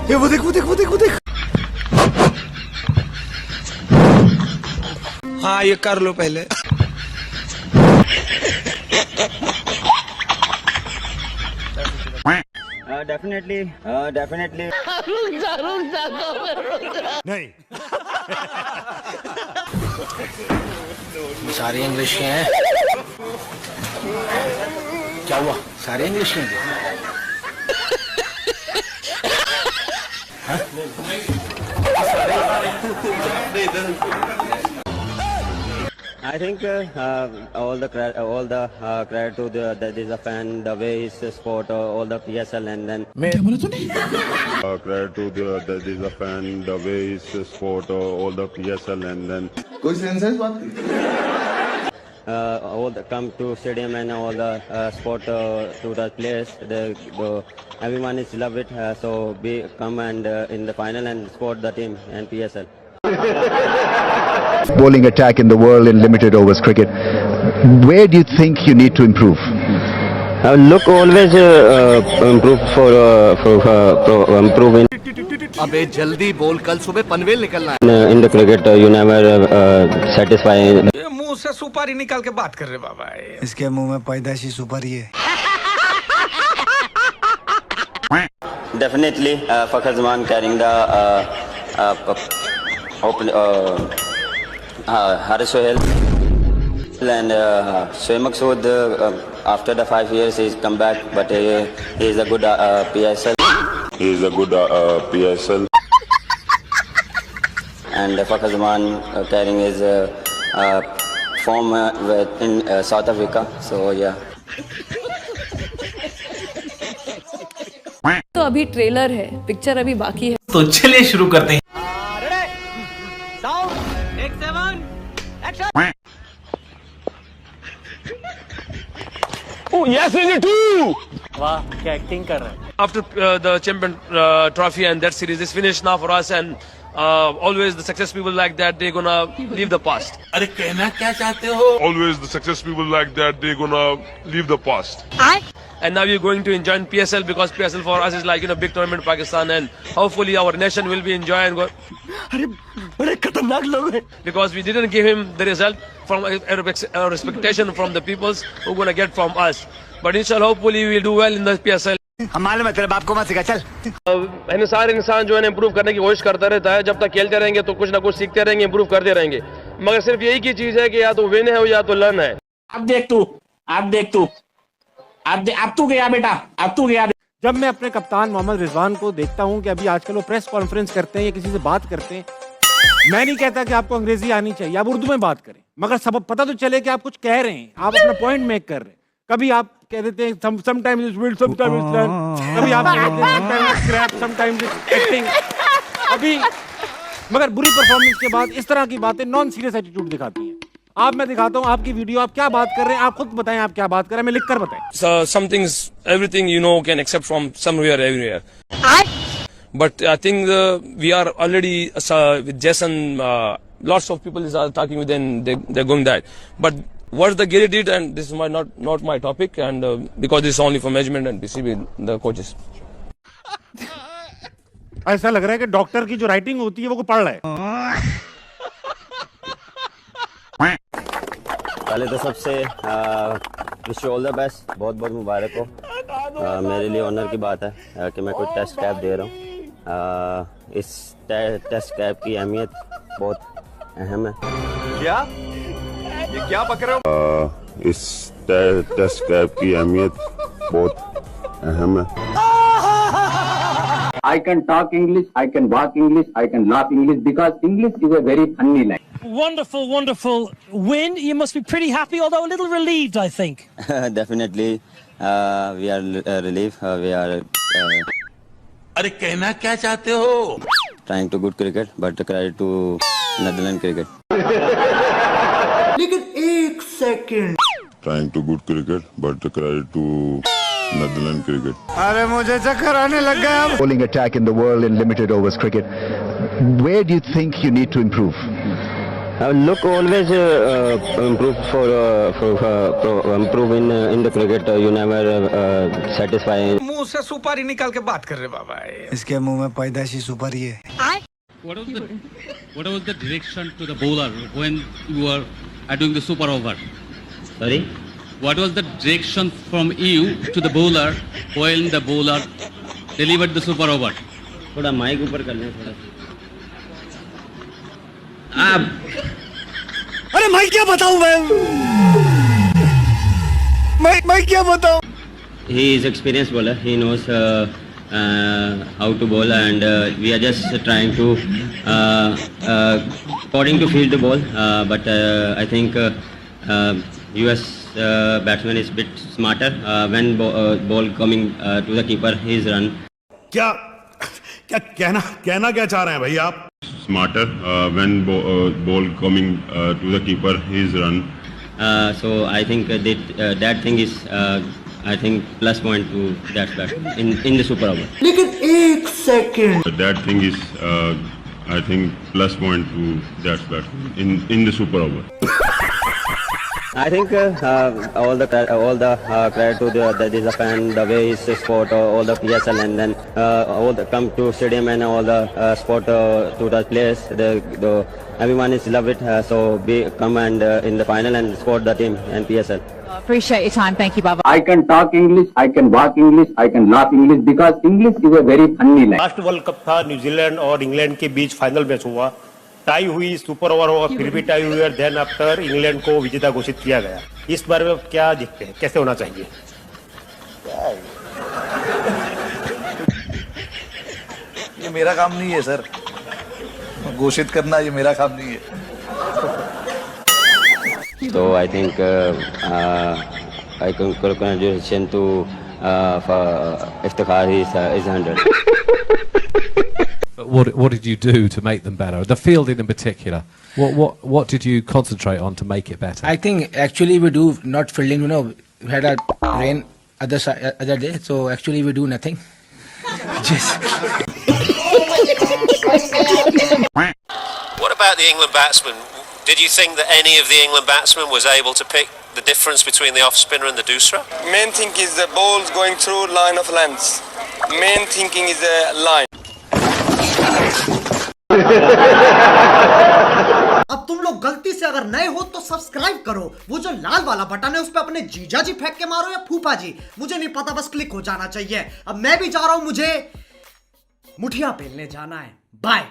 ये वो देख वो देख वो देख वो देख। हाँ ये कर लो पहले। डेफिनेटली नहीं सारे इंग्लिश के हैं। क्या हुआ? सारे इंग्लिश के हैं। I think all the credit to that is a fan, the way his sport, all the PSL and then. Credit to that is a fan, the way his sport, all the PSL and then. कोई sense है इस बात की? All the come to stadium and all the sport to the players. Everyone is love it. So we come and in the final and support the team and PSL. Bowling attack in the world in limited overs cricket. Where do you think you need to improve? Look always improve for improving. अबे जल्दी बोल, कल सुबह पनवेल निकलना है। In the cricket, you never satisfy. ये मुंह से सुपारी निकाल के बात कर रहे बाबा। इसके मुंह में पैदाइशी सुपारी है। Definitely, Fakhar Zaman carrying the Haris Sohail and Shoaib Maksud. After the 5 years, he's come back, but he is a good PSL. He is a good PSL. And Fakhar Zaman carrying his form in South Africa. So yeah. तो अभी trailer है, picture अभी बाकी है। तो चलिए शुरू करते हैं। Oh, yes, is it too? वाह क्या एक्टिंग कर रहे हैं। After the champion trophy and that series is finished now for us, and always the success people like that, they're gonna leave the past. अरे कहना क्या चाहते हो? Always the success people like that, they're gonna leave the past. And now we're going to enjoy PSL because PSL for us is like, you know, big tournament in Pakistan, and hopefully our nation will be enjoying. अरे बड़े खतरनाक लोग हैं। Because we didn't give him the result from our expectation from the peoples who gonna get from us. But inshallah, hopefully we will do well in the PSL. हम मालूम है तेरे बाप को मत सिखा चल। सारे इंसान जो है इम्प्रूव करने की कोशिश करता रहता है। जब तक खेलते रहेंगे तो कुछ ना कुछ सीखते रहेंगे, इम्प्रूव करते रहेंगे। मगर सिर्फ यही की चीज है कि या तो विन है या तो लर्न है। अब देख तू अब तू गया बेटा, अब तू गया। जब मैं अपने कप्तान मोहम्मद रिजवान को देखता हूं कि अभी आजकल वो प्रेस कॉन्फ्रेंस करते हैं या किसी से बात करते हैं, मैं नहीं कहता कि आपको अंग्रेजी आनी चाहिए, आप उर्दू में बात करें, मगर सब पता तो चले कि आप कुछ कह रहे हैं, आप अपना पॉइंट मेक कर रहे हैं। कभी आप कह देते हैं sometimes it's will, sometimes it's learn, कभी आप कह देते हैं sometimes it's scrap, sometimes it's acting. अभी मगर बुरी परफॉर्मेंस के बाद इस तरह की बातें नॉन सीरियस एटीट्यूड दिखाती हैं। आप मैं दिखाता हूँ आपकी वीडियो, आप क्या बात कर रहे हैं, आप खुद बताएं आप क्या बात कर रहे हैं, मैं लिख कर बताएं। So some things, everything you know can accept from somewhere, everywhere. But I think we are already with Jason. Lots of people are talking with them. They're going that. But what the Gary did, and this is not my topic, and because this is only for management and BCB, the coaches. ऐसा लग रहा है कि doctor की जो writing होती है वो को पढ़ रहा है। पहले तो सबसे wish you all the best, बहुत बहुत मुबारक हो। मेरे लिए ऑनर की बात है कि मैं कोई टेस्ट कैप दे रहा हूँ। इस टेस्ट कैप की अहमियत बहुत अहम है। क्या? ये क्या पक रहे हो? इस टेस्ट कैप की अहमियत बहुत अहम है। I can talk English, I can walk English, I can laugh English because English is a very funny language. Wonderful win. You must be pretty happy, although a little relieved, I think. Definitely, we are relieved. We are. अरे कहना क्या चाहते हो? Trying to good cricket, but credit to Netherlands cricket. लेकिन एक second. Trying to good cricket, but credit to Netherlands cricket. अरे मुझे चक्कर आने लग गया। Bowling attack in the world in limited overs cricket. Where do you think you need to improve? Look always improve for improve in the cricket. You never satisfy. मुंह मुंह से सुपारी निकाल के बात कर रहे बाबा। इसके मुंह में पैदाशी सुपारी है। What was the direction to the bowler when you were doing the super over? Sorry? What was the direction from you to the bowler when the bowler delivered the super over? थोड़ा mic ऊपर कर लें थोड़ा। अरे मैं क्या बताऊं मैं क्या बताऊं? He is experienced bowler. He knows how to bowl, and we are just trying to according to field the ball. But I think US batsman is bit smarter. When ball coming to the keeper, he's run. क्या कहना क्या चाह रहे हैं भाई आप? Smarter when ball coming to the keeper, he's run. So I think that thing is I think plus point to that batsman in the super over. That thing is I think plus point to that batsman in the super over. I think all the credit to the fan, the way his sport, all the PSL, and then all the come to stadium and all the sport to the players. The everyone is love it. So we come and in the final and support the team and PSL. Appreciate your time. Thank you, Baba. I can talk English, I can walk English, I can laugh English because English is a very funny language. Last world cup था, New Zealand और England के बीच final match हुआ, tie हुई, super over हुआ, फिर भी tie हुई और देन आफ्टर इंग्लैंड को विजेता घोषित किया गया। इस बारे में क्या देखते हैं, कैसे होना चाहिए? ये मेरा काम नहीं है सर, घोषित करना ये मेरा काम नहीं है। So I think I can congratulations to for Iftikhar is 100. What did you do to make them better? The fielding in particular. What did you concentrate on to make it better? I think actually we do not fielding. You know, we had a rain other day, so actually we do nothing. Just. What about the England batsman? Did you think that any of the England batsmen was able to pick the difference between the off spinner and the doosra? Main thing is the balls going through line of length. Main thinking is the line. अब तुम लोग गलती से अगर नए हो तो subscribe करो, वो जो लाल वाला बटन है उस पे अपने जीजा जी फेंक के मारो या फूफा जी, मुझे नहीं पता, बस क्लिक हो जाना चाहिए। अब मैं भी जा रहा हूं, मुझे मुठिया पेलने जाना है। बाय।